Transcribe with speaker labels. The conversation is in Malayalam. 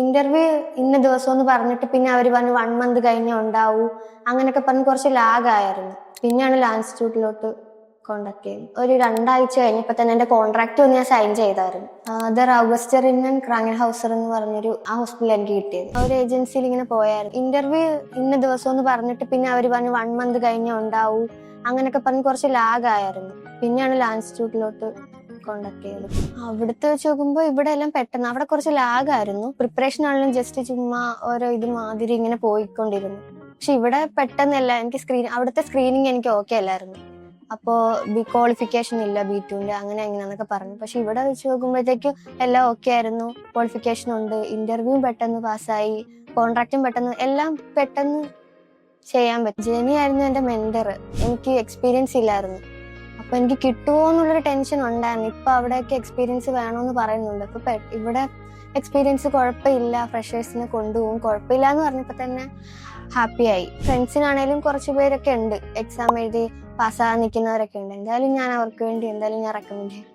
Speaker 1: ഇന്റർവ്യൂ ഇന്ന ദിവസം എന്ന് പറഞ്ഞിട്ട് പിന്നെ അവർ പറഞ്ഞു 1 month കഴിഞ്ഞേ ഉണ്ടാവൂ, അങ്ങനെയൊക്കെ പറഞ്ഞ് കുറച്ച് ലാഗായിരുന്നു. പിന്നെയാണ് ലാൻഡ് ഇൻസ്റ്റിറ്റ്യൂട്ടിലോട്ട് കോണ്ടാക്ട് ചെയ്തത്. ഒരു 2 ആഴ്ച കഴിഞ്ഞപ്പോൾ തന്നെ എന്റെ കോൺട്രാക്ട് ഒന്ന് ഞാൻ സൈൻ ചെയ്തായിരുന്നു. ദർ ഔഗസ്റ്ററിൻ ക്രാങ്ങൻ ഹൗസർ എന്ന് പറഞ്ഞൊരു ആ ഹോസ്പിറ്റലിൽ എനിക്ക് കിട്ടിയത്. ഒരു ഏജൻസിയിൽ ഇങ്ങനെ പോയായിരുന്നു. ഇന്റർവ്യൂ ഇന്ന ദിവസം എന്ന് പറഞ്ഞിട്ട് പിന്നെ അവർ പറഞ്ഞു 1 month കഴിഞ്ഞേ ഉണ്ടാവൂ, അങ്ങനെയൊക്കെ പറഞ്ഞ് കുറച്ച് ലാഗായിരുന്നു. പിന്നെയാണ് ലാൻഡ് ഇൻസ്റ്റിറ്റ്യൂട്ടിലോട്ട് കോണ്ടാക്ട് ചെയ്തത്. അവിടുത്തെ വെച്ച് നോക്കുമ്പോൾ ഇവിടെ എല്ലാം പെട്ടെന്ന്, അവിടെ കുറച്ച് ലാഗായിരുന്നു. പ്രിപ്പറേഷൻ ആണെങ്കിലും ജസ്റ്റ് ചുമ്മാ ഓരോ ഇത് മാതിരി ഇങ്ങനെ പോയിക്കൊണ്ടിരുന്നു. പക്ഷെ ഇവിടെ പെട്ടെന്നല്ല, എനിക്ക് അവിടുത്തെ സ്ക്രീനിങ് എനിക്ക് ഓക്കെ അല്ലായിരുന്നു. അപ്പോൾ ക്വാളിഫിക്കേഷൻ ഇല്ല B2ന്റെ അങ്ങനെ എങ്ങനെയാന്നൊക്കെ പറഞ്ഞു. പക്ഷെ ഇവിടെ വെച്ച് നോക്കുമ്പോഴത്തേക്കും എല്ലാം ഓക്കെ ആയിരുന്നു. ക്വാളിഫിക്കേഷൻ ഉണ്ട്, ഇന്റർവ്യൂ പെട്ടെന്ന് പാസ്സായി, കോൺട്രാക്റ്റും പെട്ടെന്ന്, എല്ലാം പെട്ടെന്ന് ചെയ്യാൻ പറ്റും. ജെനി ആയിരുന്നു എന്റെ മെന്റർ. എനിക്ക് എക്സ്പീരിയൻസ് ഇല്ലായിരുന്നു, അപ്പൊ എനിക്ക് കിട്ടുമോ എന്നുള്ളൊരു ടെൻഷൻ ഉണ്ടായിരുന്നു. ഇപ്പൊ അവിടെയൊക്കെ എക്സ്പീരിയൻസ് വേണമെന്ന് പറയുന്നുണ്ട്. അപ്പൊ ഇവിടെ എക്സ്പീരിയൻസ് കുഴപ്പമില്ല, ഫ്രഷേഴ്സിനെ കൊണ്ടുപോകും, കുഴപ്പമില്ല എന്ന് പറഞ്ഞപ്പോ തന്നെ ഹാപ്പിയായി. ഫ്രണ്ട്സിനാണേലും കുറച്ച് പേരൊക്കെ ഉണ്ട് എക്സാം എഴുതി പാസ്സാകാൻ നിൽക്കുന്നവരൊക്കെ ഉണ്ട്. എന്തായാലും ഞാൻ അവർക്ക് വേണ്ടി എന്തായാലും ഞാൻ റെക്കമെൻഡ് ചെയ്യും.